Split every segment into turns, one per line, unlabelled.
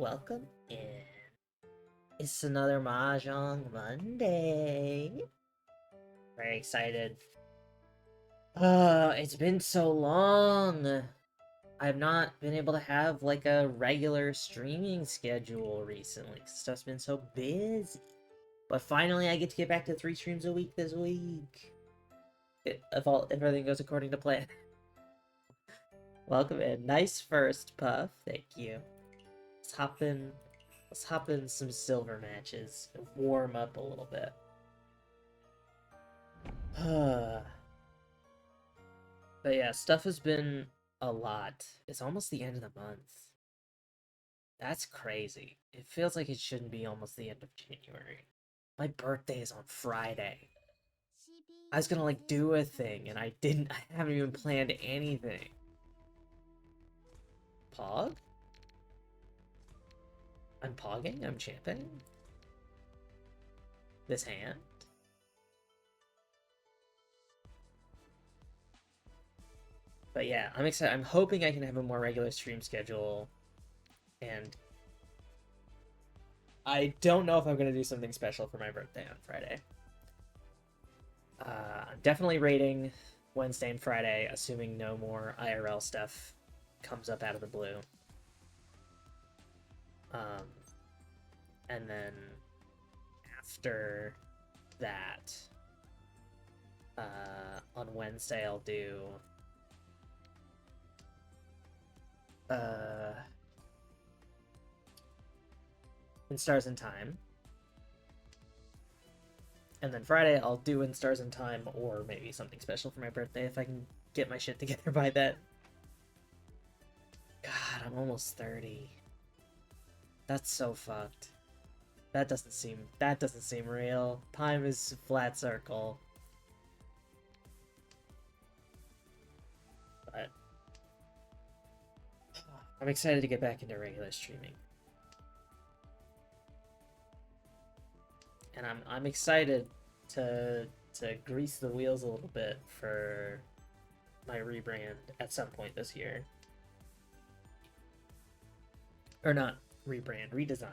welcome in. It's another Mahjong Monday. Very excited. It's been so long. I've not been able to have like a regular streaming schedule recently. Stuff's been so busy. But finally I get to get back to 3 streams a week this week. If everything goes according to plan. Welcome in. Nice first, Puff. Thank you. Let's hop in some silver matches and warm up a little bit. But yeah, stuff has been a lot. It's almost the end of the month. That's crazy. It feels like it shouldn't be almost the end of January. My birthday is on Friday. I was gonna like do a thing and I haven't even planned anything. Pog? I'm pogging? I'm champing? This hand? But yeah, I'm excited. I'm hoping I can have a more regular stream schedule. And I don't know if I'm going to do something special for my birthday on Friday. I'm definitely raiding Wednesday and Friday, assuming no more IRL stuff comes up out of the blue. And then after that, on Wednesday I'll do In Stars in Time. And then Friday I'll do In Stars in Time or maybe something special for my birthday if I can get my shit together by then. God, I'm almost 30. That's so fucked. That doesn't seem real. Time is a flat circle. But I'm excited to get back into regular streaming. And I'm excited to grease the wheels a little bit for my rebrand at some point this year. Or not rebrand, redesign.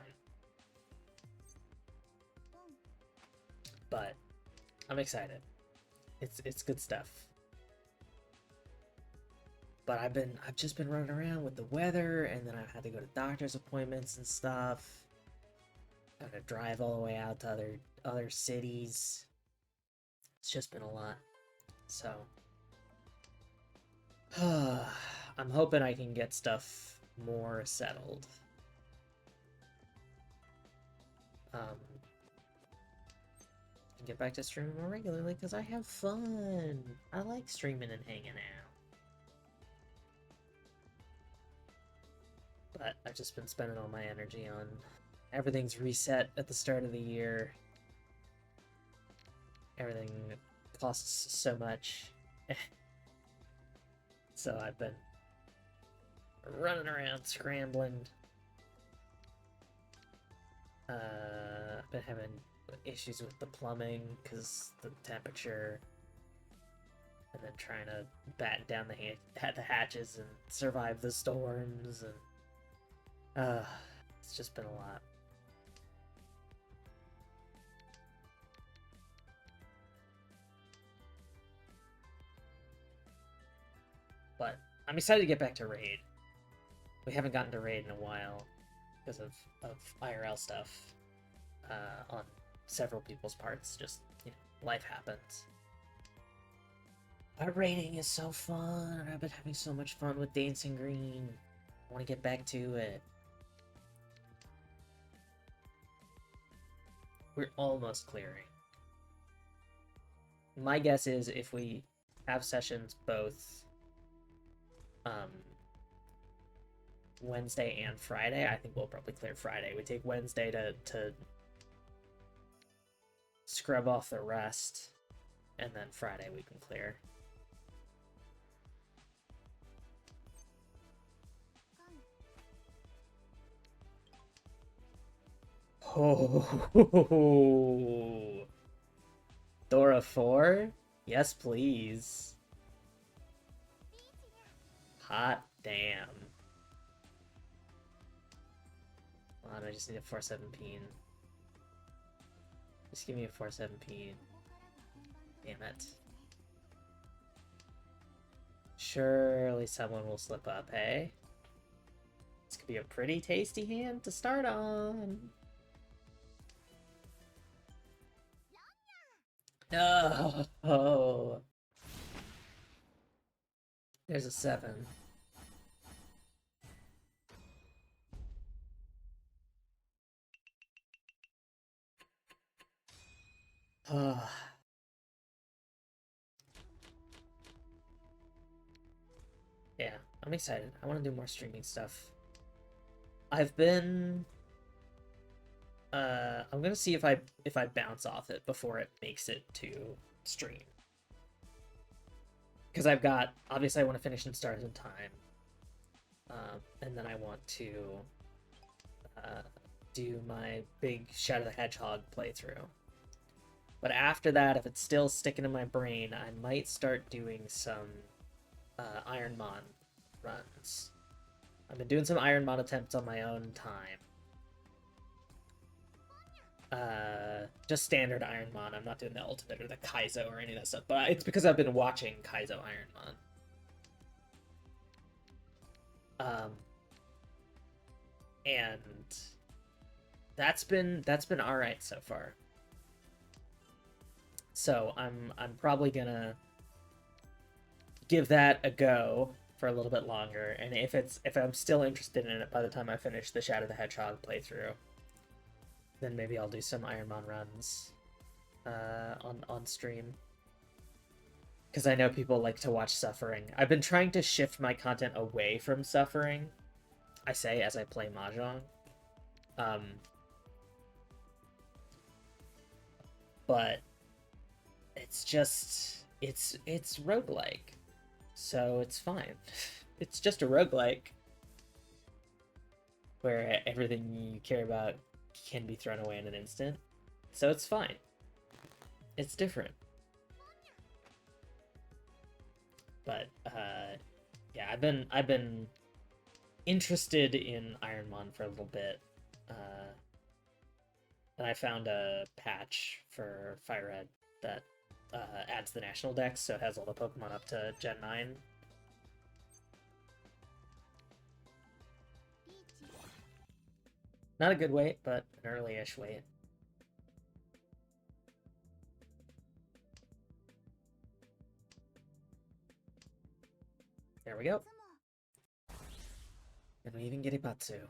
But I'm excited. It's good stuff. But I've just been running around with the weather, and then I've had to go to doctor's appointments and stuff. Got to drive all the way out to other cities. It's just been a lot. So I'm hoping I can get stuff more settled. And get back to streaming more regularly because I have fun. I like streaming and hanging out. But I've just been spending all my energy on everything's reset at the start of the year. Everything costs so much. So I've been running around scrambling. I've been having issues with the plumbing because the temperature, and then trying to batten down the hatches and survive the storms, and it's just been a lot. But I'm excited to get back to raid. We haven't gotten to raid in a while because of IRL stuff on several people's parts. Just, you know, life happens. But raiding is so fun. I've been having so much fun with Dancing Green. I want to get back to it. We're almost clearing. My guess is if we have sessions both Wednesday and Friday, I think we'll probably clear Friday. We take Wednesday to scrub off the rest, and then Friday we can clear. Oh, Dora 4? Yes, please. Hot damn. I just need a 4-7 peen. Just give me a 4-7 peen. Damn it. Surely someone will slip up, hey? This could be a pretty tasty hand to start on. No! Oh. There's a 7. Yeah, I'm excited. I want to do more streaming stuff. I've been I'm gonna see if I bounce off it before it makes it to stream. Because I've got, obviously I want to finish in Stars in Time. And then I want to do my big Shadow the Hedgehog playthrough. But after that, if it's still sticking in my brain, I might start doing some Ironmon runs. I've been doing some Ironmon attempts on my own time. Just standard Ironmon. I'm not doing the Ultimate or the Kaizo or any of that stuff. But it's because I've been watching Kaizo Ironmon. And that's been alright so far. So I'm probably gonna give that a go for a little bit longer, and if I'm still interested in it by the time I finish the Shadow the Hedgehog playthrough, then maybe I'll do some Ironmon runs on stream. Because I know people like to watch suffering. I've been trying to shift my content away from suffering. I say as I play Mahjong. But it's just it's roguelike. So it's fine. It's just a roguelike where everything you care about can be thrown away in an instant. So it's fine. It's different. But yeah, I've been interested in Ironmon for a little bit. And I found a patch for Fire Red that adds the national dex, so it has all the Pokemon up to Gen 9. Not a good wait, but an early-ish wait. There we go. And we even get Ipatsu.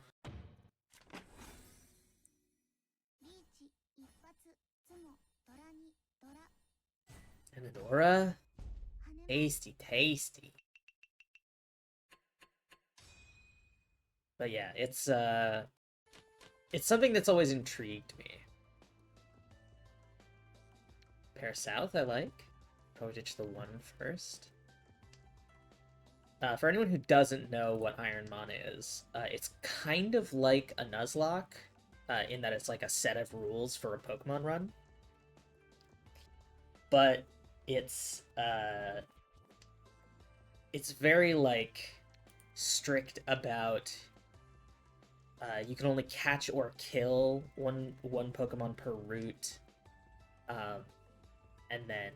And Adora? Tasty, tasty. But yeah, it's something that's always intrigued me. Pair South, I like. Probably ditch the 1 first. For anyone who doesn't know what Ironmon is, it's kind of like a Nuzlocke, in that it's like a set of rules for a Pokemon run. But it's very, like, strict about you can only catch or kill one Pokemon per route, and then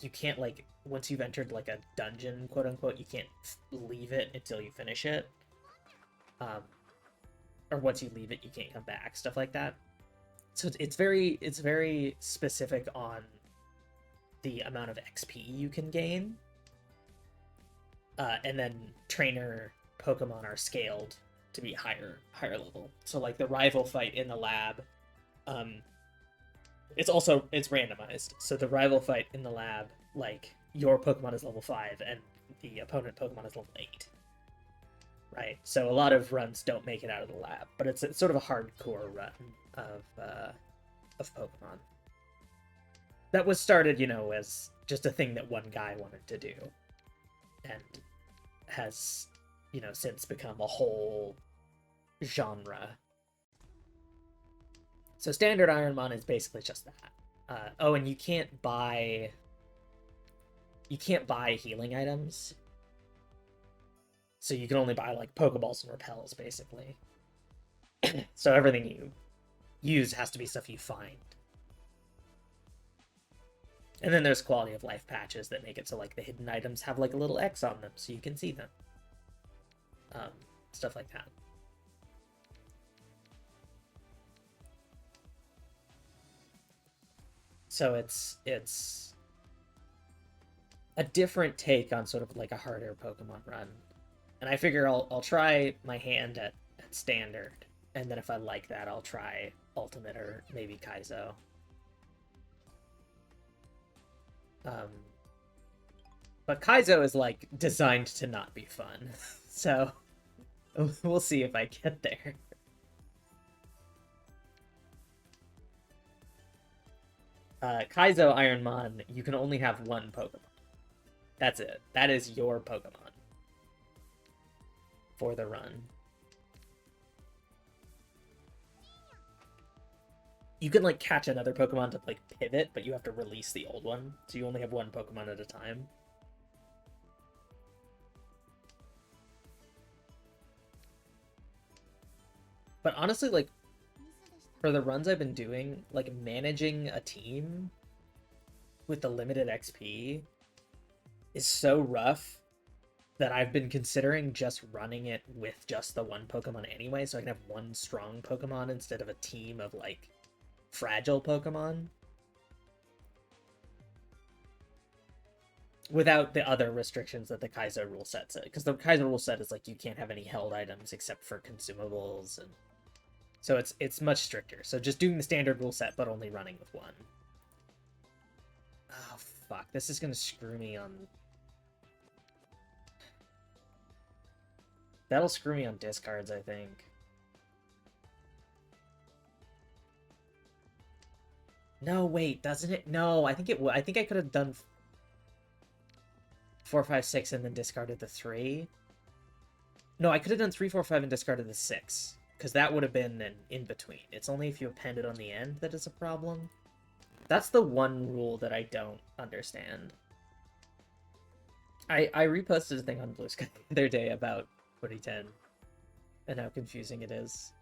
you can't, like, once you've entered, like, a dungeon, quote-unquote, you can't leave it until you finish it. Or once you leave it, you can't come back, stuff like that. So it's very specific on the amount of XP you can gain. And then trainer Pokemon are scaled to be higher level. So, like, the rival fight in the lab, it's randomized. So the rival fight in the lab, like, your Pokemon is level 5 and the opponent Pokemon is level 8. Right? So a lot of runs don't make it out of the lab, but it's sort of a hardcore run of Pokemon. That was started, you know, as just a thing that one guy wanted to do. And has, you know, since become a whole genre. So standard Ironmon is basically just that. Oh, and you can't buy healing items. So you can only buy, like, Pokeballs and Repels, basically. So everything you use has to be stuff you find. And then there's quality of life patches that make it so like the hidden items have like a little X on them so you can see them. Um, Stuff like that. So it's a different take on sort of like a harder Pokemon run. And I figure I'll try my hand at standard, and then if I like that, I'll try ultimate or maybe Kaizo. But Kaizo is like designed to not be fun, so we'll see if I get there. Kaizo Ironmon, you can only have one Pokemon. That's it. That is your Pokemon for the run. You can like catch another Pokemon to like pivot, but you have to release the old one, so you only have one Pokemon at a time. But honestly, like for the runs I've been doing, like managing a team with the limited XP is so rough that I've been considering just running it with just the one Pokemon anyway, so I can have one strong Pokemon instead of a team of like fragile Pokemon. Without the other restrictions that the Kaizo rule set said. Because the Kaizo rule set is like you can't have any held items except for consumables, and so it's much stricter. So just doing the standard rule set but only running with one. Oh fuck, this is gonna screw me on... That'll screw me on discards, I think. No, wait, doesn't it? No, I think it would. I think I could have done 4, 5, 6 and then discarded the 3. No, I could have done 3, 4, 5 and discarded the 6. Because that would have been an in-between. It's only if you append it on the end that is a problem. That's the one rule that I don't understand. I reposted a thing on Blue Sky the other day about 2010 and how confusing it is.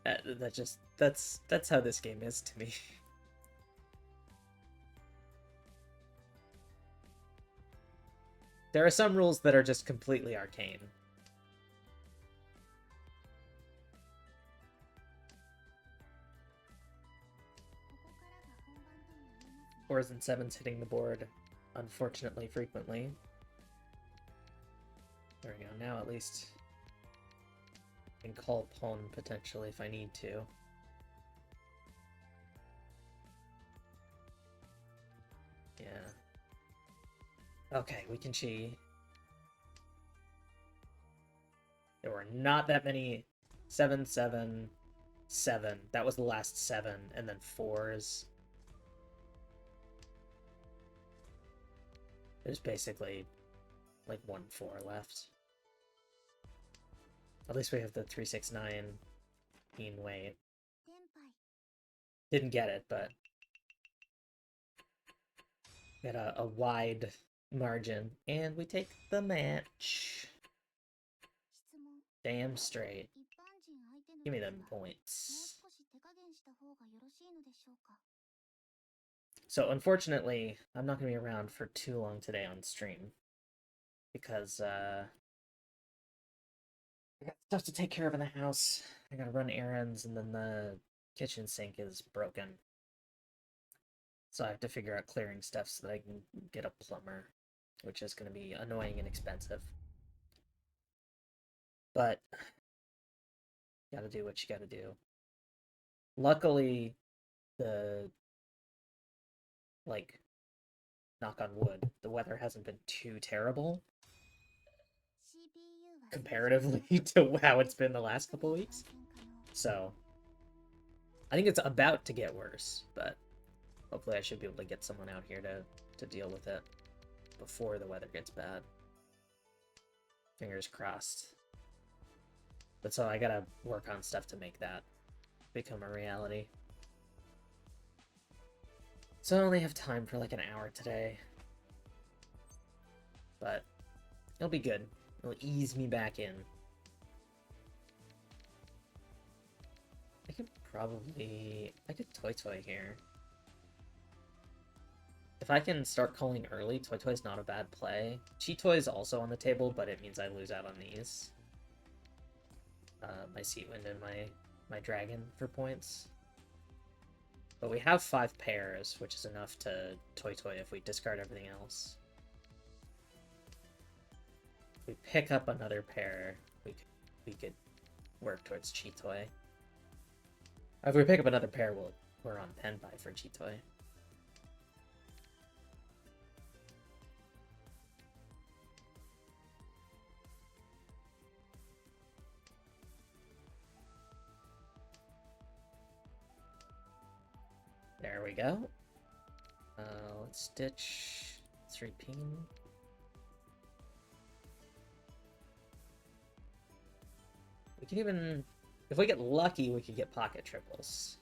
That's how this game is to me. There are some rules that are just completely arcane. Fours and sevens hitting the board, unfortunately, frequently. There we go. Now at least I can call pawn potentially if I need to. Yeah. Okay, we can chi. There were not that many 7, 7, 7. That was the last 7, and then 4s. There's basically like 1 4 left. At least we have the 3, 6, 9 mean weight. Didn't get it, but got a wide margin, and we take the match. Damn straight. Give me them points. So unfortunately, I'm not going to be around for too long today on stream. Because, I got stuff to take care of in the house. I gotta run errands, and then the kitchen sink is broken. So I have to figure out clearing stuff so that I can get a plumber, which is going to be annoying and expensive. But gotta do what you gotta do. Luckily, the, like, knock on wood, the weather hasn't been too terrible comparatively to how it's been the last couple weeks. So I think it's about to get worse, but hopefully I should be able to get someone out here to deal with it before the weather gets bad. Fingers crossed. But so I gotta work on stuff to make that become a reality. So I only have time for like an hour today. But it'll be good. It'll ease me back in. I could Toy Toy here. If I can start calling early, Toy Toy's not a bad play. Cheat Toy is also on the table, but it means I lose out on these. My Seat Wind and my Dragon for points. But we have 5 pairs, which is enough to Toy Toy if we discard everything else. If we pick up another pair, we could work towards Cheat Toy. If we pick up another pair, we're on pen buy for Cheat Toy. There we go. Let's ditch 3 ping. We can even, if we get lucky, we could get pocket triples.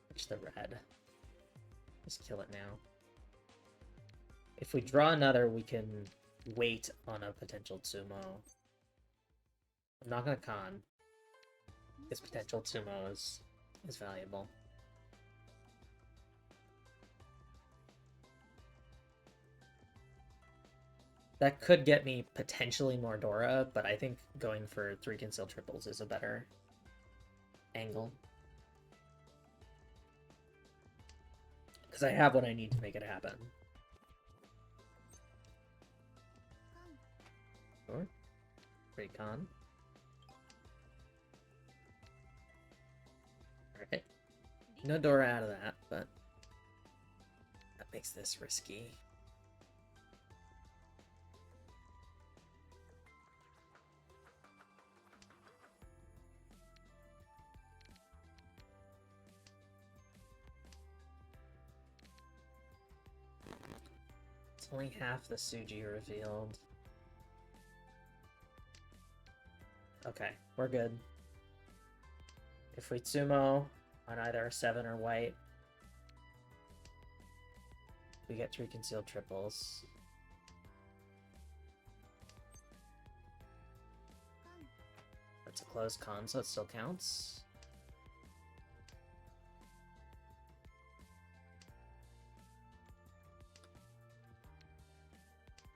Ditch the red. Just kill it now. If we draw another, we can wait on a potential Tsumo. I'm not gonna con. This potential Tsumo is valuable. That could get me potentially more Dora, but I think going for 3 concealed triples is a better angle. Because I have what I need to make it happen. Sure. Great con. Alright. No Dora out of that, but that makes this risky. It's only half the Suji revealed. Okay, we're good. If we Tsumo on either a 7 or white, we get 3 concealed triples. That's a closed con, so it still counts.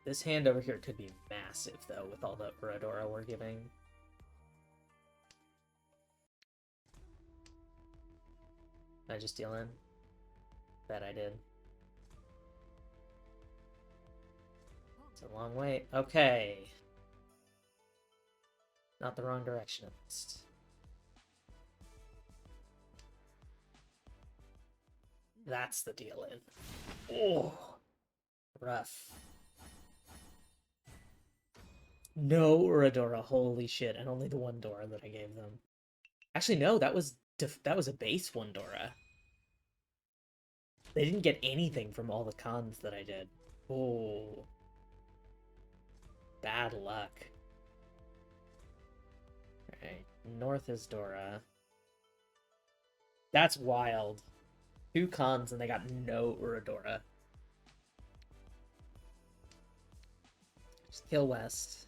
This hand over here could be massive, though, with all the Uradora we're giving. Did I just deal in? Bet I did. It's a long wait. Okay. Not the wrong direction, at least. That's the deal in. Oh, rough. No Uradora, holy shit, and only the 1 Dora that I gave them. Actually, no, that was a base 1 Dora. They didn't get anything from all the cons that I did. Oh. Bad luck. Alright, north is Dora. That's wild. 2 cons and they got no Uradora. Just kill west.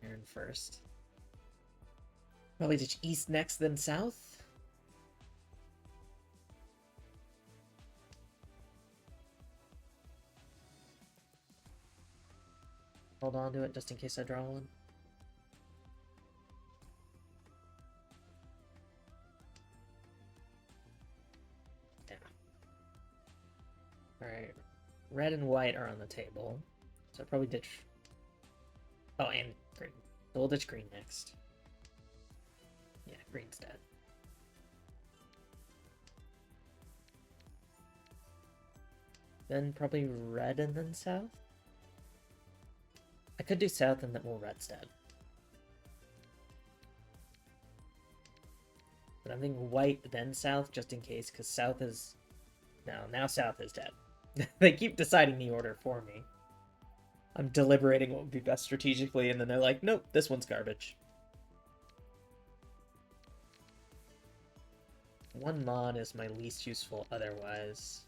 Aaron first. Probably ditch east next, then south. Hold on to it just in case I draw one. Yeah. Alright. Red and white are on the table. So I'll probably ditch... Oh, and green. So we'll ditch green next. Yeah, green's dead. Then probably red and then south? I could do south and then we'll red's dead. But I'm thinking white then south just in case, because south is... No, now south is dead. They keep deciding the order for me. I'm deliberating what would be best strategically, and then they're like, nope, this one's garbage. one mod is my least useful otherwise.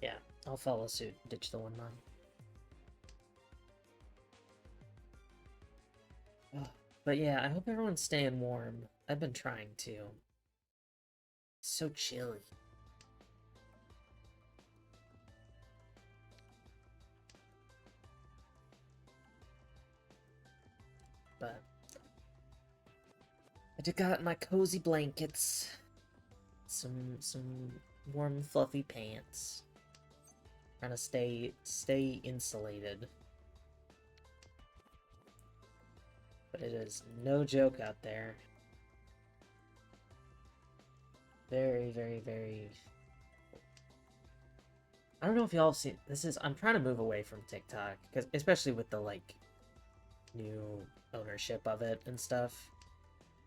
Yeah, I'll follow suit. Ditch the one mod. But yeah, I hope everyone's staying warm. I've been trying to. It's so chilly. But I just got my cozy blankets. Some warm fluffy pants. Trying to stay insulated. But it is no joke out there. Very, very, very... I don't know if y'all see this is I'm trying to move away from TikTok because especially with the like new ownership of it and stuff.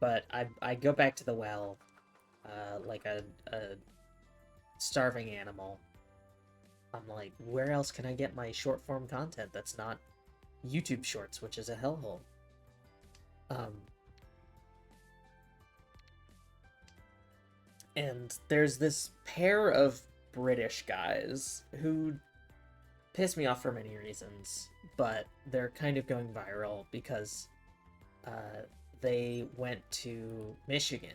But I go back to the well like a starving animal. I'm like, where else can I get my short form content that's not YouTube Shorts, which is a hellhole? And there's this pair of British guys who piss me off for many reasons, but they're kind of going viral because they went to Michigan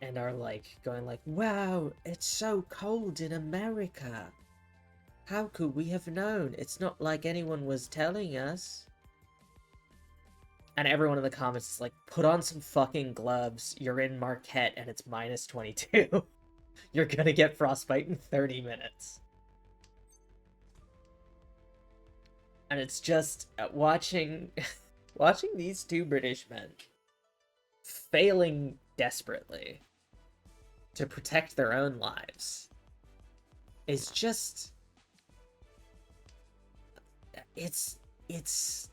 and are like going like, wow, it's so cold in America. How could we have known? It's not like anyone was telling us. And everyone in the comments is like, put on some fucking gloves. You're in Marquette and it's minus 22. You're gonna get frostbite in 30 minutes. And it's just watching these two British men failing desperately to protect their own lives is just... It's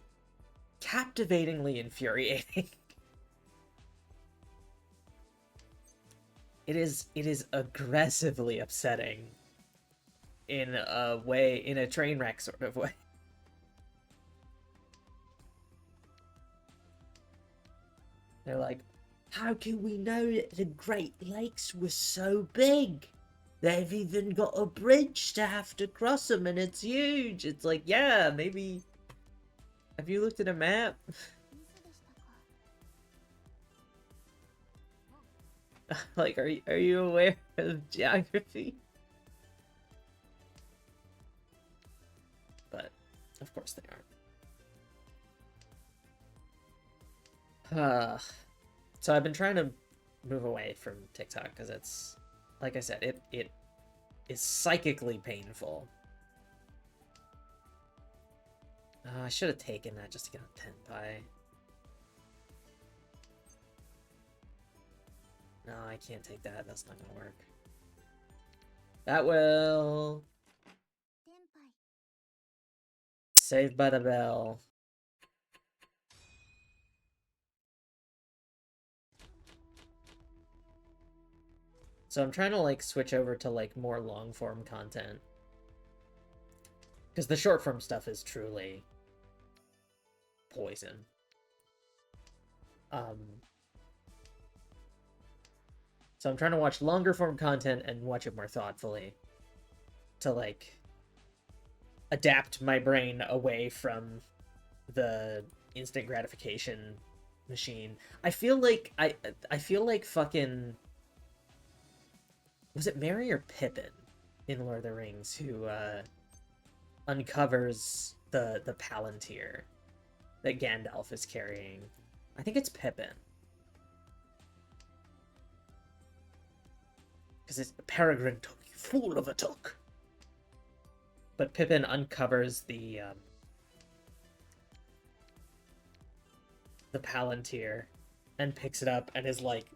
captivatingly infuriating. It is aggressively upsetting in a way, in a train wreck sort of way. They're like, how can we know that the Great Lakes were so big? They've even got a bridge to have to cross them and it's huge. It's like, yeah, maybe... Have you looked at a map? Like, are you aware of geography? But, of course they aren't. So I've been trying to move away from TikTok because it's, like I said, it is psychically painful. I should have taken that just to get on Tenpai. No, I can't take that. That's not gonna work. That will... Saved by the Bell. So I'm trying to, like, switch over to, like, more long-form content. Because the short-form stuff is truly... poison. So I'm trying to watch longer form content and watch it more thoughtfully to like adapt my brain away from the instant gratification machine. I feel like I feel like fucking, was it Merry or Pippin in Lord of the Rings who uncovers the Palantir that Gandalf is carrying? I think it's Pippin. Because it's Peregrine Took, you fool of a took. But Pippin uncovers the Palantir and picks it up and is like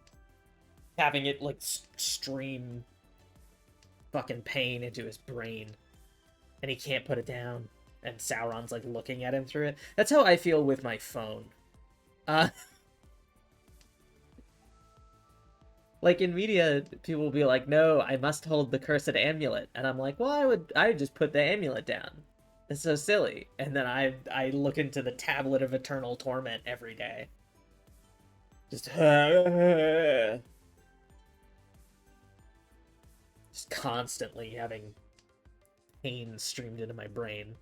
having it like stream fucking pain into his brain, and he can't put it down, and Sauron's like looking at him through it. That's how I feel with my phone. Like in media, people will be like, "No, I must hold the cursed amulet," and I'm like, "Well, I would just put the amulet down. It's so silly." And then I look into the tablet of eternal torment every day, just just constantly having pain streamed into my brain.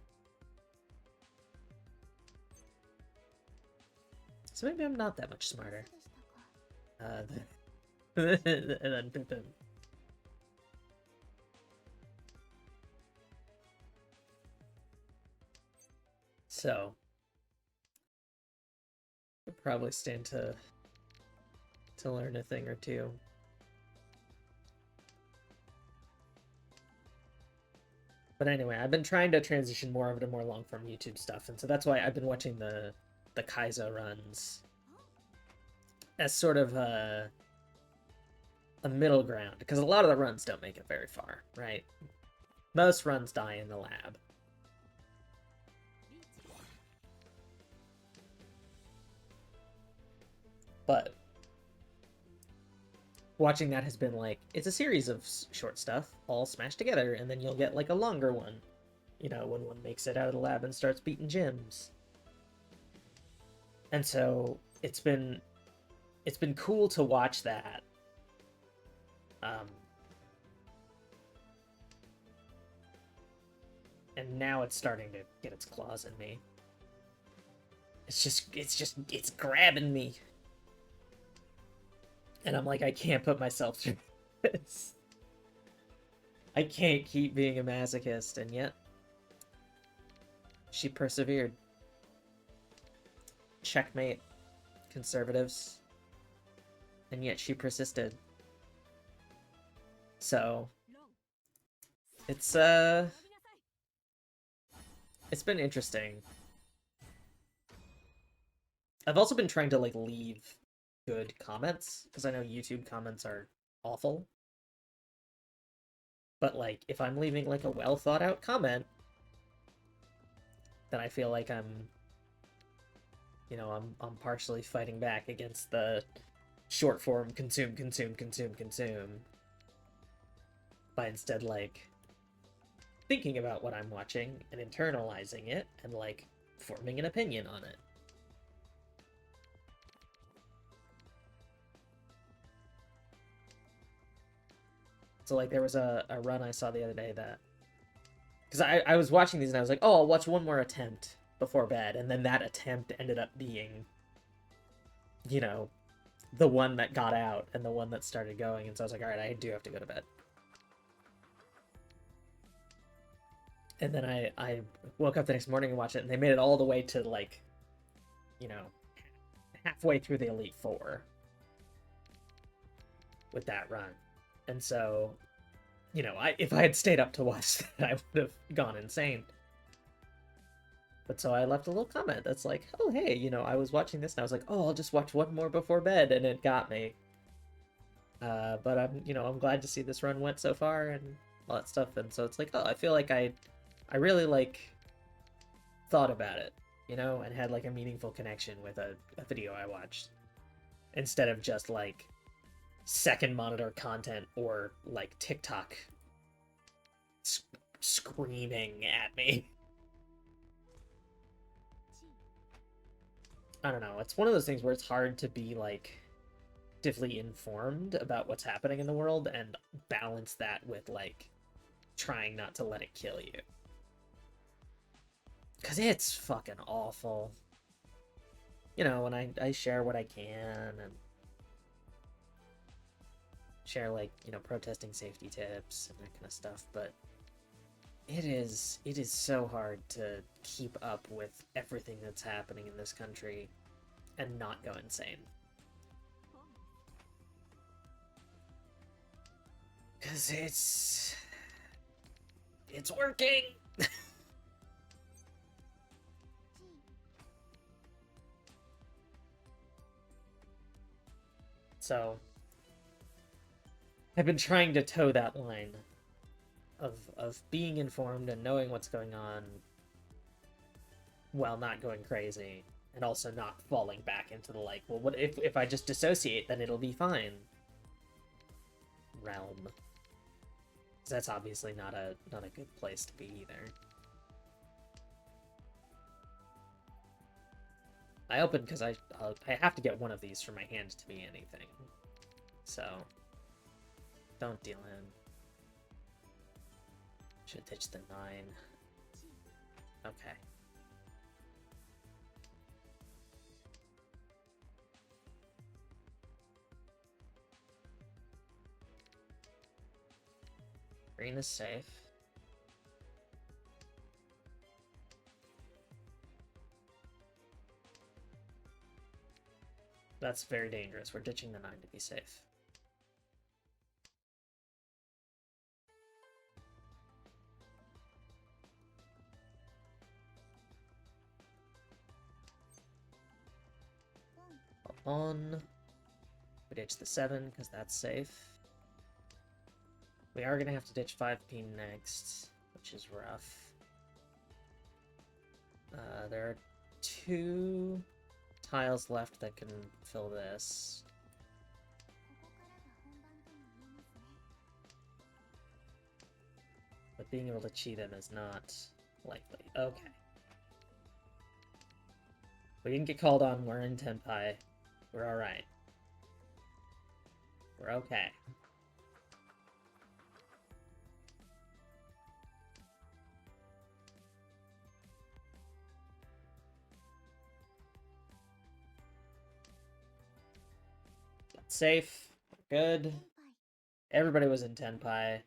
So maybe I'm not that much smarter. And then Pippin. So I'll probably stand to learn a thing or two. But anyway, I've been trying to transition more over to more long-form YouTube stuff, and so that's why I've been watching the Kaizo runs as sort of a middle ground, because a lot of the runs don't make it very far, right? Most runs die in the lab. But watching that has been like, it's a series of short stuff all smashed together, and then you'll get like a longer one, you know, when one makes it out of the lab and starts beating gyms. And so it's been cool to watch that. And now it's starting to get its claws in me. It's grabbing me. And I'm like, I can't put myself through this. I can't keep being a masochist, and yet she persevered. Checkmate, conservatives. And yet she persisted. So it's been interesting. I've also been trying to like leave good comments, because I know YouTube comments are awful. But like if I'm leaving like a well thought out comment, then I feel like I'm partially fighting back against the short form consume by instead like thinking about what I'm watching and internalizing it and like forming an opinion on it. So like there was a run I saw the other day that, because I was watching these and I was like, oh, I'll watch one more attempt before bed, and then that attempt ended up being, you know, the one that got out and the one that started going, and so I was like, all right, I do have to go to bed. And then I woke up the next morning and watched it, and they made it all the way to like, you know, halfway through the Elite Four with that run. And so, you know, if I had stayed up to watch that, I would have gone insane. But so I left a little comment that's like, oh, hey, you know, I was watching this and I was like, oh, I'll just watch one more before bed, and it got me. But I'm glad to see this run went so far and all that stuff. And so it's like, oh, I feel like I really like thought about it, you know, and had like a meaningful connection with a video I watched, instead of just like second monitor content or like TikTok screaming at me. I don't know. It's one of those things where it's hard to be like deeply informed about what's happening in the world and balance that with like trying not to let it kill you. Because it's fucking awful. You know, when I share what I can and share like, you know, protesting safety tips and that kind of stuff, but it is so hard to keep up with everything that's happening in this country and not go insane. Because it's working. So I've been trying to toe that line of being informed and knowing what's going on while not going crazy, and also not falling back into the like, well, what if I just dissociate, then it'll be fine. realm. 'Cause that's obviously not a good place to be either. I opened because I have to get one of these for my hand to be anything. So, don't deal in. Should ditch the 9. Okay. Green is safe. That's very dangerous. We're ditching the 9 to be safe. On. We ditch the 7 because that's safe. We are going to have to ditch 5P next, which is rough. There are 2 tiles left that can fill this. But being able to cheat them is not likely. Okay. We didn't get called on. We're in Tenpai. We're alright. We're okay. Safe. Good. Everybody was in Tenpai.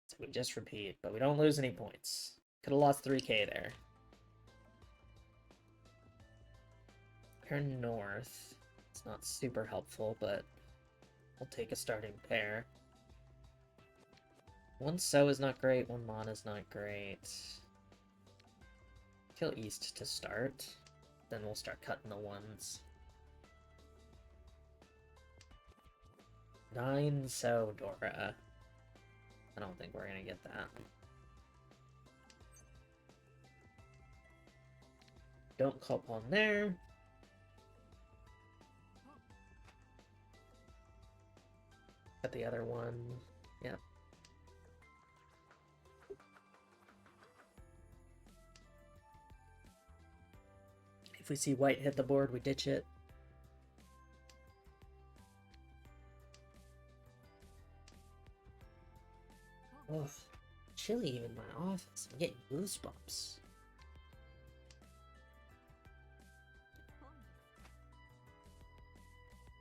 So we just repeat, but we don't lose any points. Could have lost 3k there. Pair north. It's not super helpful, but we'll take a starting pair. 1 So is not great, 1 Mon is not great. Kill east to start. Then we'll start cutting the 1s. 9 So Dora. I don't think we're gonna get that. Don't call upon there. Got the other one. Yep. If we see white hit the board, we ditch it. Oh, chilly in my office. I'm getting goosebumps.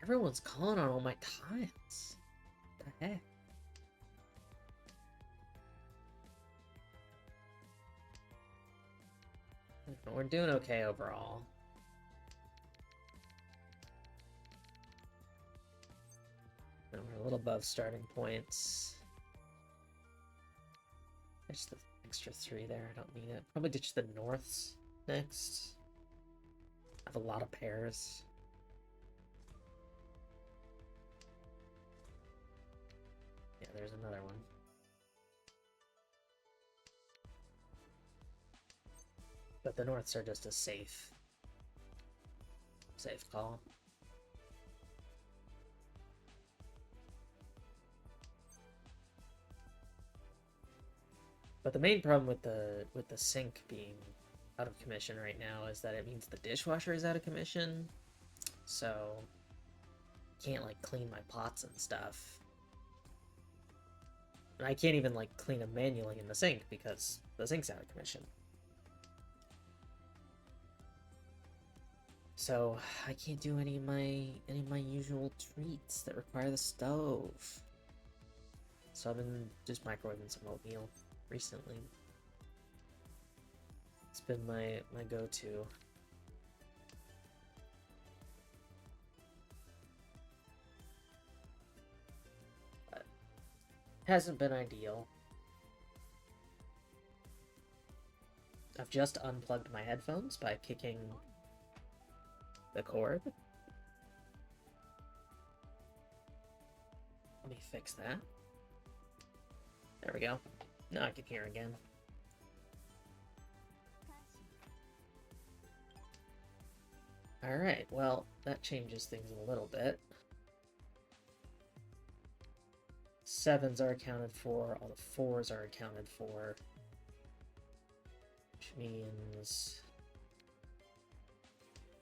Everyone's calling on all my tiles. What the heck? We're doing okay overall. And we're a little above starting points. Ditch the extra 3 there, I don't need it. Probably ditch the norths next. I have a lot of pairs. Yeah, there's another one. But the norths are just a safe call. But the main problem with the sink being out of commission right now is that it means the dishwasher is out of commission. So can't like clean my pots and stuff. And I can't even like clean them manually in the sink because the sink's out of commission. So I can't do any of my usual treats that require the stove. So I've been just microwaving some oatmeal recently. It's been my go-to. But hasn't been ideal. I've just unplugged my headphones by kicking the cord. Let me fix that. There we go. Now I can hear again. Alright, well, that changes things a little bit. 7s are accounted for, all the 4s are accounted for. Which means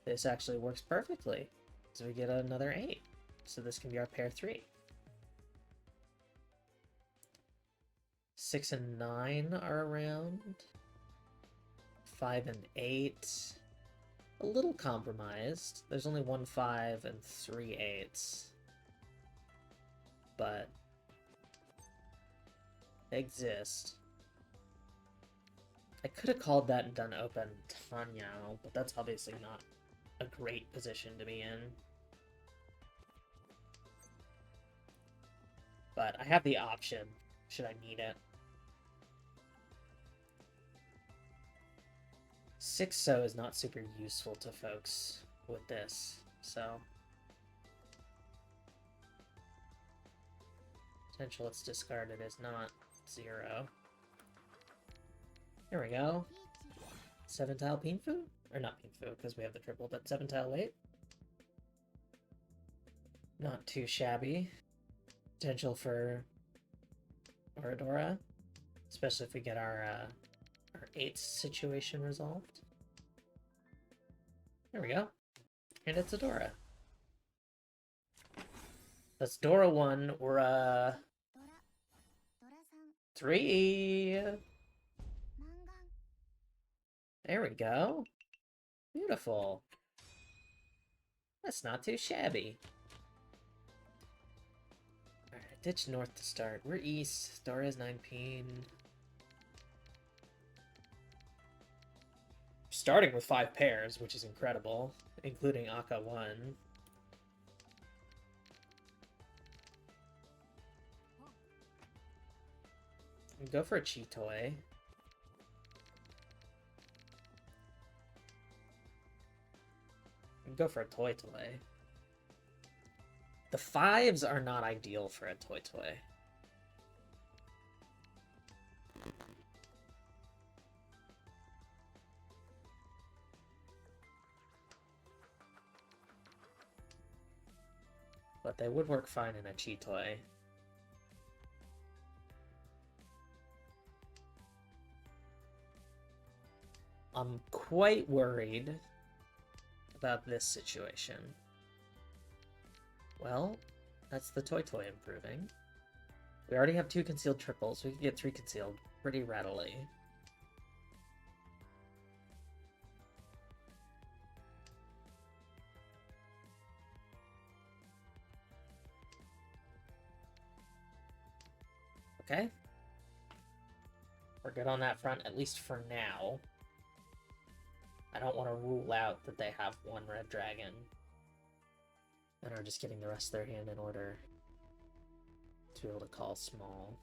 this actually works perfectly. So we get another 8. So this can be our pair 3. 6 and 9 are around. 5 and 8. A little compromised. There's only 1 5 and 3 8s. But they exist. I could have called that and done open Tanyao, but that's obviously not a great position to be in. But I have the option, should I need it. 6-so is not super useful to folks with this, so... Potential it's discarded is not 0. There we go. 7-tile Pinfu? Or not Pinfu, because we have the triple, but 7-tile weight. Not too shabby. Potential for Oradora, especially if we get our 8th situation resolved. There we go. And it's a Dora. That's Dora 1, or 3! There we go. Beautiful. That's not too shabby. Alright, ditch north to start. We're east. Dora is 9-peen. Starting with 5 pairs, which is incredible, including Aka 1. Go for a Chitoy. Go for a Toy Toy. The 5s are not ideal for a Toy Toy. But they would work fine in a Chitoy. I'm quite worried about this situation. Well, that's the Toy Toy improving. We already have 2 concealed triples. We can get 3 concealed pretty readily. Okay. We're good on that front, at least for now. I don't want to rule out that they have 1 red dragon. And are just getting the rest of their hand in order to be able to call small.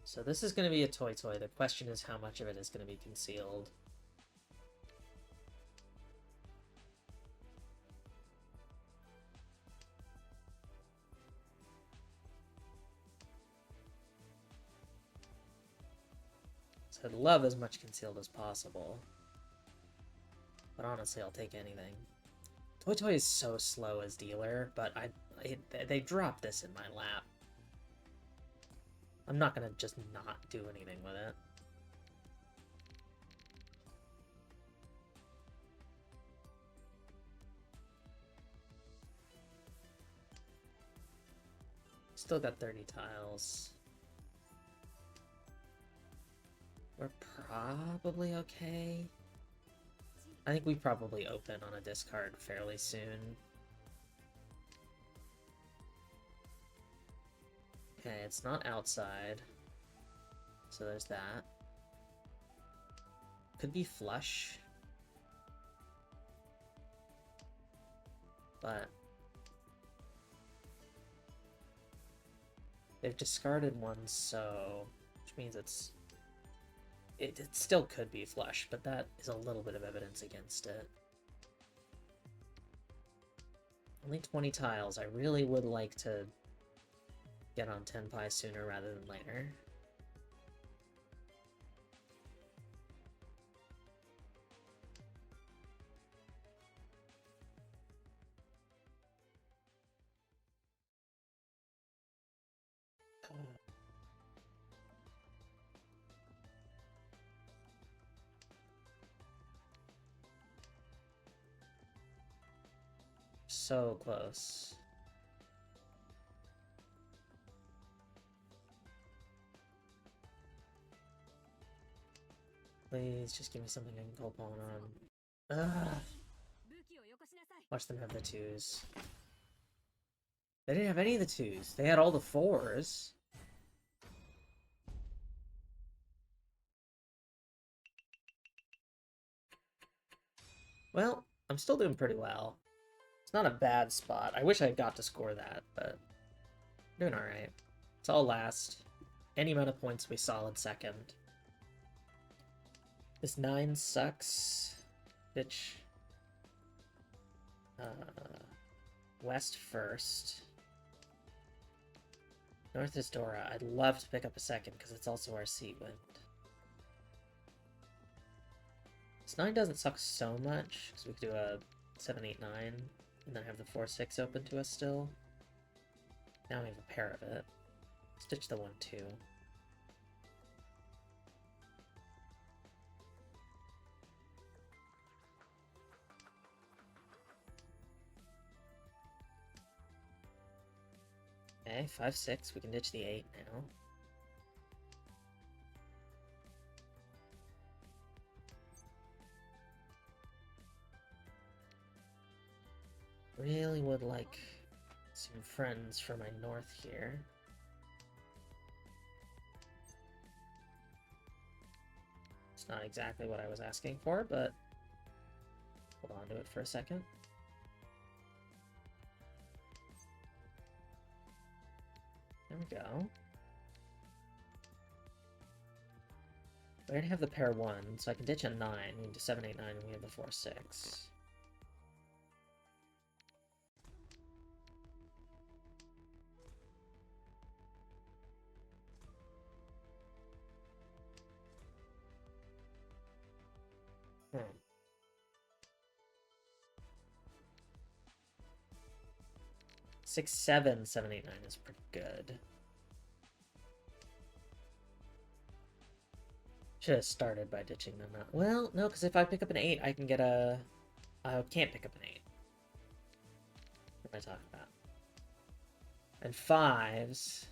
So this is going to be a Toy Toy. The question is how much of it is going to be concealed. So I'd love as much concealed as possible. But honestly, I'll take anything. Toy Toy is so slow as dealer, but they dropped this in my lap. I'm not gonna just not do anything with it. Still got 30 tiles. We're probably okay. I think we probably open on a discard fairly soon. Okay, it's not outside. So there's that. Could be flush. But they've discarded 1, so which means it still could be flush, but that is a little bit of evidence against it. Only 20 tiles. I really would like to get on Tenpai sooner rather than later. so close. Please, just give me something I can call upon on. Ugh. Watch them have the 2s. They didn't have any of the 2s. They had all the 4s. Well, I'm still doing pretty well. It's not a bad spot. I wish I got to score that, but doing alright. It's all last. Any amount of points will be solid second. This 9 sucks. Bitch. West first. North is Dora. I'd love to pick up a second because it's also our sea wind. This 9 doesn't suck so much because we could do a 7, 8, 9 and then have the 4, 6 open to us still. Now we have a pair of it. Stitch the 1, 2. Okay, 5, 6. We can ditch the 8 now. Really would like some friends for my north here. It's not exactly what I was asking for, but hold on to it for a second. There we go. We already have the pair 1, so I can ditch a 9. We can do 7, 8, 9, and we have the 4, 6. Hmm. 6, 7, 7, 8, 9 is pretty good. Should have started by ditching them out. Well, no, because if I pick up an 8, I can get a... I can't pick up an 8. What am I talking about? And 5s.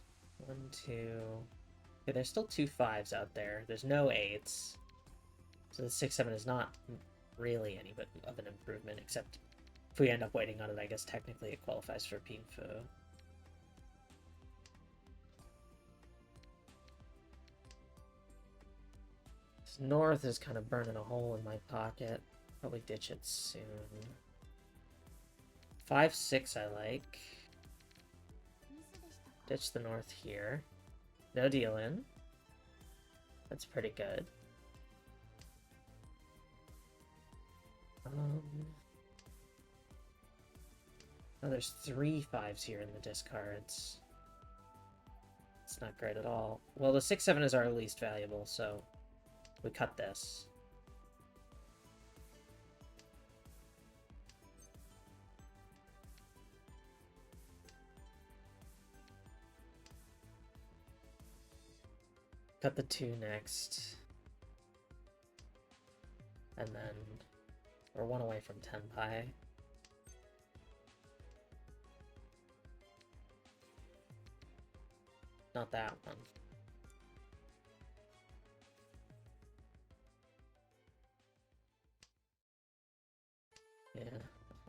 1, 2... Okay, there's still 2 5s out there. There's no 8s. So the 6, 7 is not really any but of an improvement, except if we end up waiting on it, I guess technically it qualifies for Pinfu. North is kind of burning a hole in my pocket. Probably ditch it soon. 5, 6 I like. Ditch the north here. No deal in. That's pretty good. Oh, there's 3 5s here in the discards. It's not great at all. Well, the 6, 7 is our least valuable, so we cut this. Cut the 2 next. And then we're 1 away from Tenpai. Not that one. Yeah,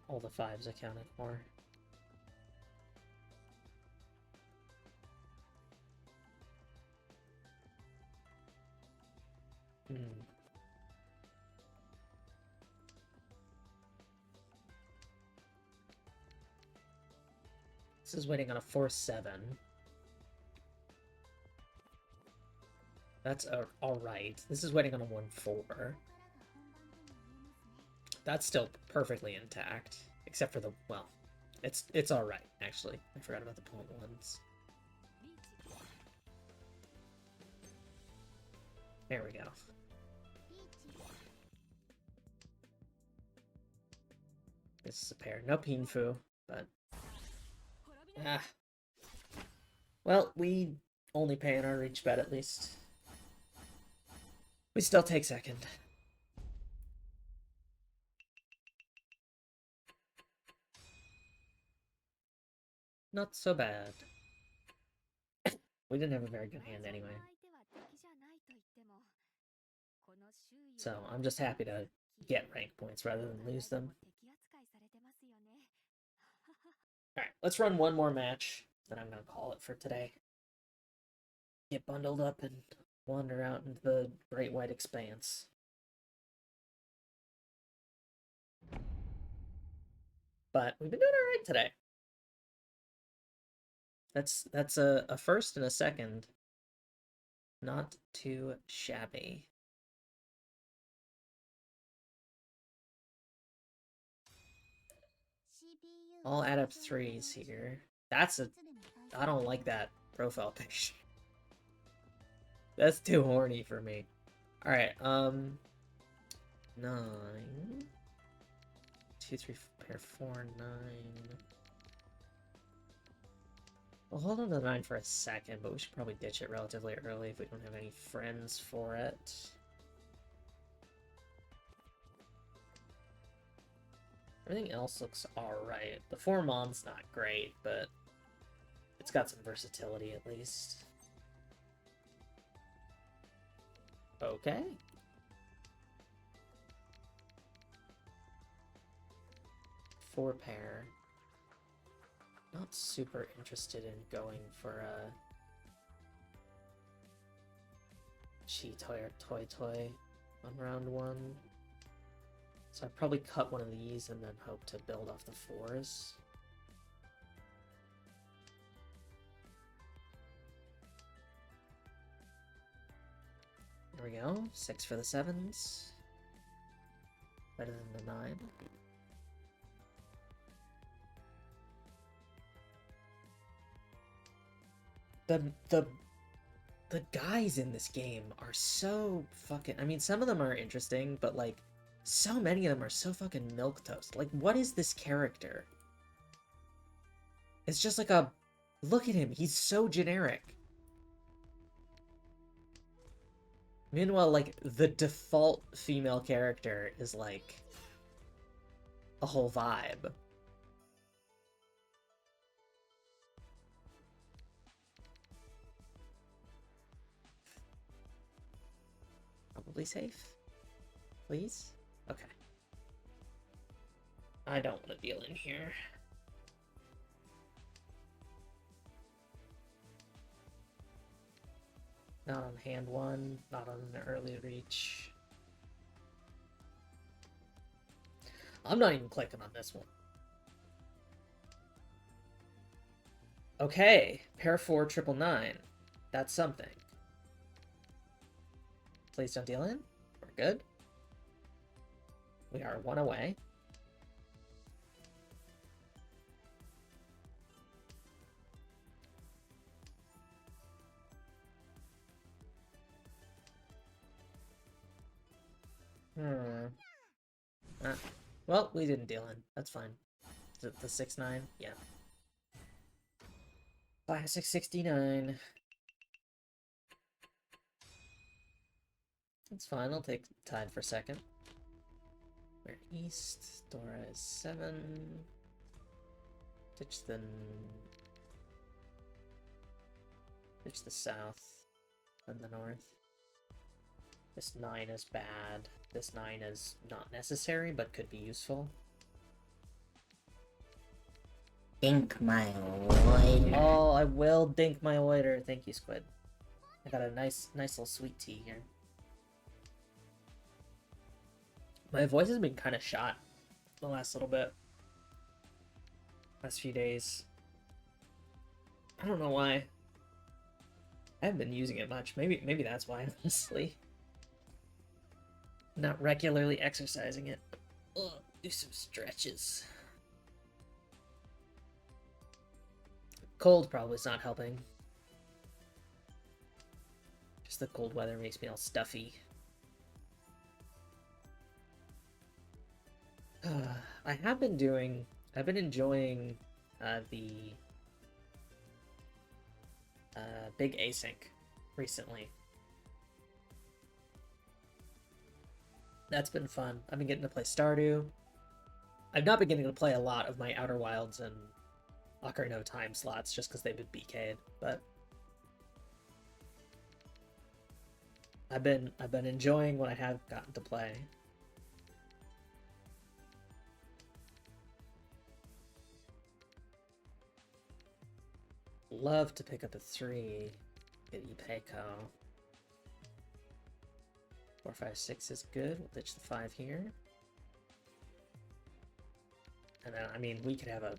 all the 5s accounted for. This is waiting on a 4, 7. That's alright. This is waiting on a 1, 4. That's still perfectly intact, except for the, well, it's alright, actually. I forgot about the point 1s. There we go. This is a pair. No Pinfu, but... Ah. Well, we only pay in our reach bet, at least. We still take second. Not so bad. We didn't have a very good hand anyway. So I'm just happy to get rank points rather than lose them. Alright, let's run one more match, then I'm gonna call it for today. Get bundled up and wander out into the Great White Expanse. But we've been doing alright today. That's a first and a second. Not too shabby. I'll add up threes here. That's a... I don't like that profile picture. That's too horny for me. Alright, 9... 2, 3, pair 4, 9... We'll hold on to the 9 for a second, but we should probably ditch it relatively early if we don't have any friends for it. Everything else looks alright. The 4 Mon's not great, but it's got some versatility at least. Okay. Four pair. Not super interested in going for a Chi Toy or Toy Toy on round 1. So I'd probably cut one of these and then hope to build off the 4s. There we go. 6 for the 7s. Better than the 9. The guys in this game are so fucking... I mean, some of them are interesting, but, like, so many of them are so fucking milquetoast. Like, what is this character? It's just like a... Look at him, he's so generic. Meanwhile, like, the default female character is, like, a whole vibe. Probably safe? Please? Okay. I don't want to deal in here. Not on hand 1, not on an early reach. I'm not even clicking on this one. Okay, pair 4, 999. That's something. Please don't deal in. We're good. We are 1 away. Well, we didn't deal in. That's fine. Is it the 6-9? Yeah. Classic 69. That's fine. I'll take tied for second. We're east. Dora is 7. Ditch the south and the north. This 9 is bad. This 9 is not necessary, but could be useful.
Dink my oiter.
Oh, I will dink my oiter. Thank you, Squid. I got a nice little sweet tea here. My voice has been kind of shot the last little bit. Last few days. I don't know why. I haven't been using it much. Maybe that's why, honestly. Not regularly exercising it. Ugh, do some stretches. Cold probably is not helping. Just the cold weather makes me all stuffy. I've been enjoying the big async recently. That's been fun. I've been getting to play Stardew. I've not been getting to play a lot of my Outer Wilds and Ocarina of Time slots just because they've been BK'd, but I've been enjoying what I have gotten to play. Love to pick up a 3. Get Ipeco. 4, 5, 6 is good. We'll ditch the 5 here. And then, I mean, we could have a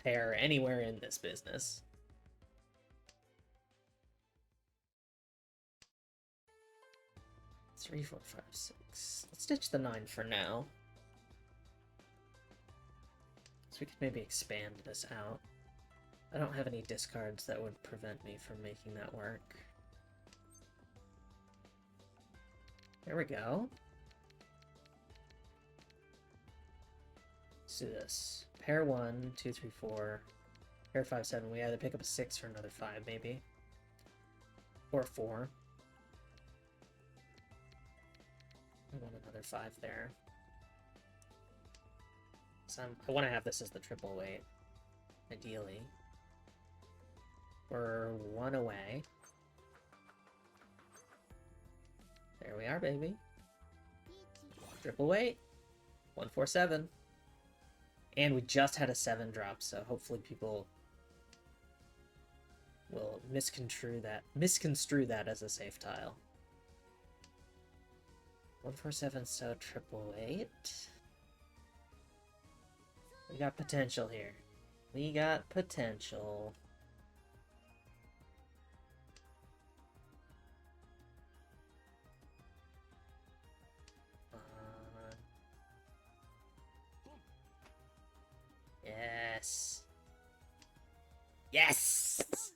pair anywhere in this business. Three, 4, 5, 6. Let's ditch the 9 for now. So we could maybe expand this out. I don't have any discards that would prevent me from making that work. There we go. Let's do this. Pair 1, 2, 3, 4. Pair 5, 7. We either pick up a 6 or another 5, maybe. Or 4. I want another 5 there. So I want to have this as the triple weight, ideally. We're 1 away. There we are, baby. Triple weight. 147. And we just had a 7 drop, so hopefully people will misconstrue that as a safe tile. 147, so triple weight. We got potential here. We got potential. Yes. Yes!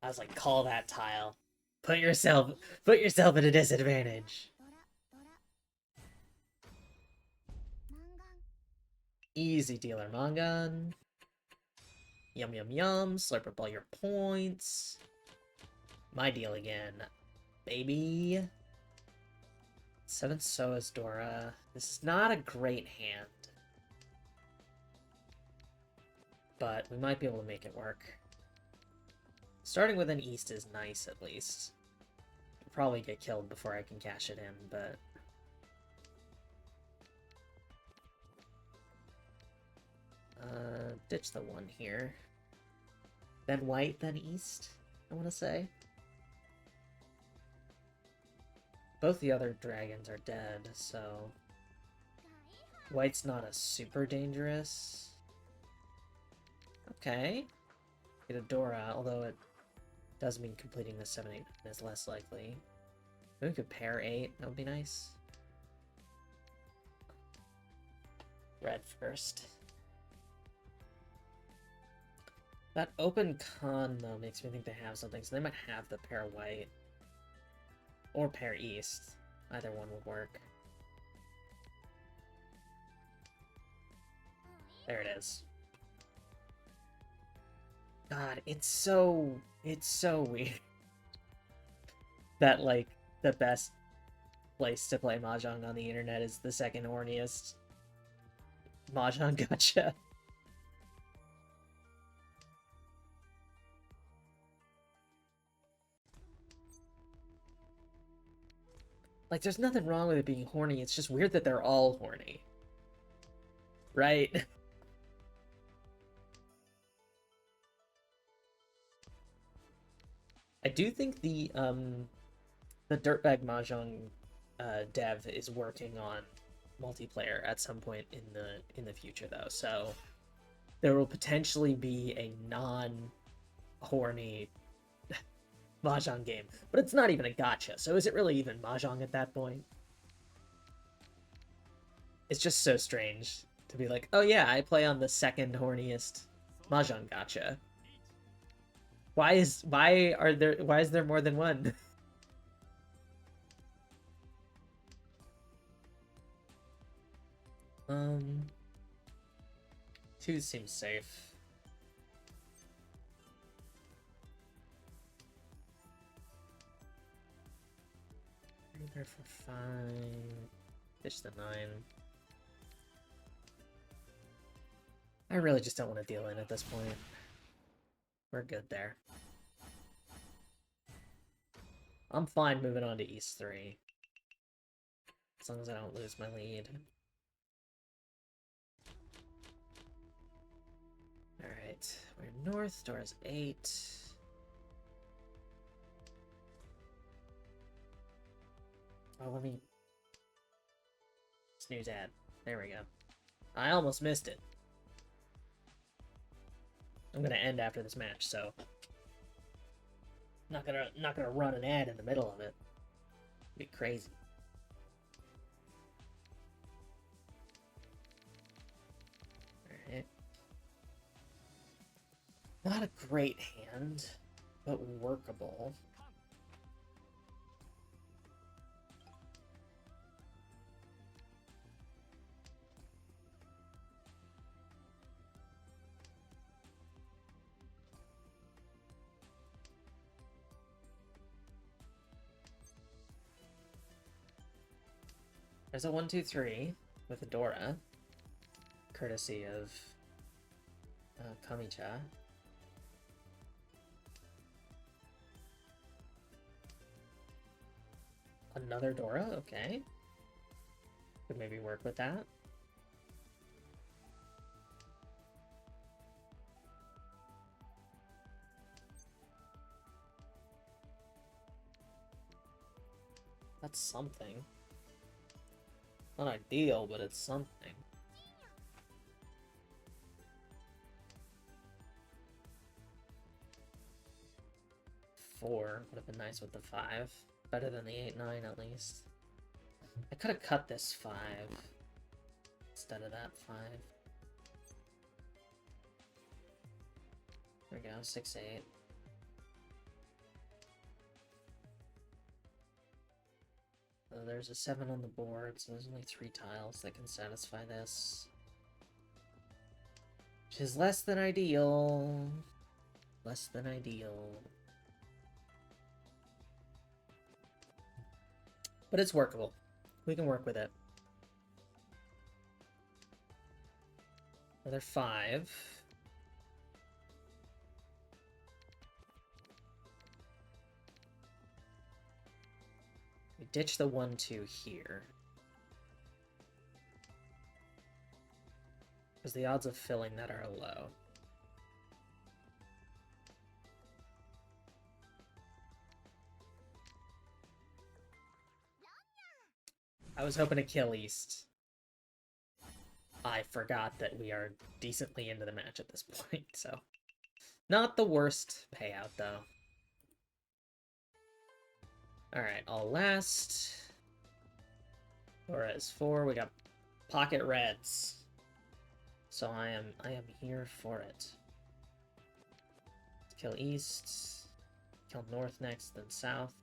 I was like, call that tile. Put yourself at a disadvantage. Easy dealer, Mangan. Yum yum yum. Slurp up all your points. My deal again, baby. 7 Soa's Dora. This is not a great hand. But we might be able to make it work. Starting with an East is nice, at least. I'll probably get killed before I can cash it in, but... ditch the 1 here. Then white, then East, I want to say. Both the other dragons are dead, so... White's not a super dangerous. Okay. Get a Dora, although it does mean completing the 7, 8, 9 is less likely. Maybe we could pair 8, that would be nice. Red first. That open con, though, makes me think they have something, so they might have the pair white. Or pair East. Either one would work. There it is. God, it's so weird. That, like, the best place to play Mahjong on the internet is the second horniest Mahjong gacha. Like, there's nothing wrong with it being horny, it's just weird that they're all horny. Right? I do think the Dirtbag Mahjong dev is working on multiplayer at some point in the future, though, so there will potentially be a non-horny Mahjong game, but it's not even a gacha, so is it really even Mahjong at that point? It's just so strange to be like, oh yeah, I play on the second horniest Mahjong gacha. Why is there more than one? Two seems safe. There for 5. Ditch the 9. I really just don't want to deal in at this point. We're good there. I'm fine moving on to East 3. As long as I don't lose my lead. Alright, we're north, doors 8. Oh, let me... Snooze ad. There we go. I almost missed it. I'm gonna end after this match, so... Not gonna run an ad in the middle of it. It'd be crazy. Alright. Not a great hand, but workable. There's a 1-2-3 with a Dora, courtesy of Kamicha. Another Dora, okay. Could maybe work with that. That's something. Not ideal, but it's something. Four would have been nice with the 5. Better than the 8-9 at least. I could have cut this 5 instead of that 5. There we go, 6-8. There's a 7 on the board, so there's only 3 tiles that can satisfy this. Which is less than ideal. Less than ideal. But it's workable. We can work with it. Another 5. We ditch the 1-2 here. Because the odds of filling that are low. I was hoping to kill East. I forgot that we are decently into the match at this point, so... Not the worst payout, though. Alright, all last. Dora is 4. We got pocket reds. So I am here for it. Let's kill East. Kill North next, then South.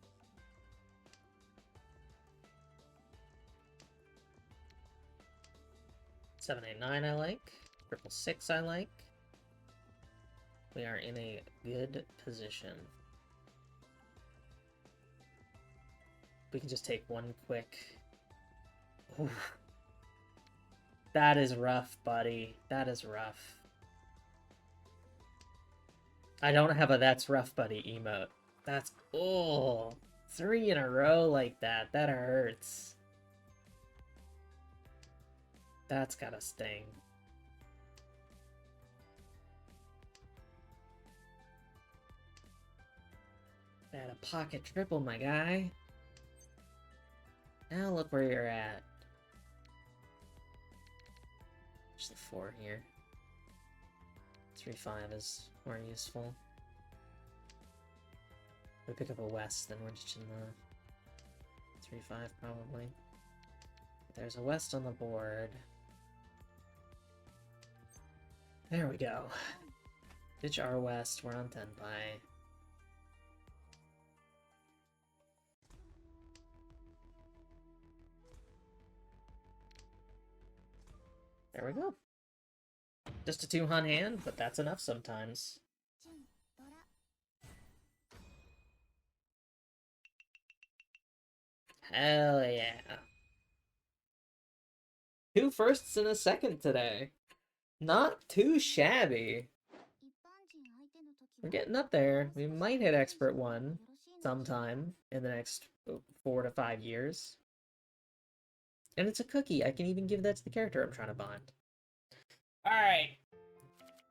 7-8-9 I like. 6-6 I like. We are in a good position. We can just take one quick... Oof. That is rough, buddy. That is rough. I don't have a "that's rough, buddy" emote. That's... Oh, 3 in a row like that. That hurts. That's gotta sting. At a pocket triple, my guy. Now look where you're at. There's the 4 here. 3-5 is more useful. If we pick up a west, then we're just in the 3-5 probably. There's a west on the board. There we go. Ditch our west, we're on Tenpai. There we go. Just a 2-hun hand, but that's enough sometimes. Hell yeah. 2 firsts and a second today. Not too shabby. We're getting up there. We might hit Expert 1 sometime in the next 4 to 5 years. And it's a cookie. I can even give that to the character I'm trying to bond. Alright.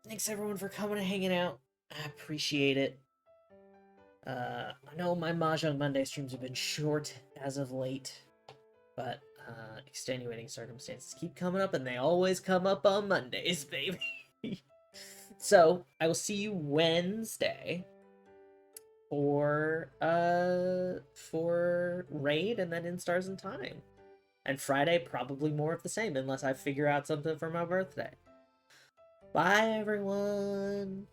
Thanks everyone for coming and hanging out. I appreciate it. I know my Mahjong Monday streams have been short as of late, but extenuating circumstances keep coming up, and they always come up on Mondays, baby. So, I will see you Wednesday for Raid and then In Stars in Time. And Friday, probably more of the same, unless I figure out something for my birthday. Bye, everyone!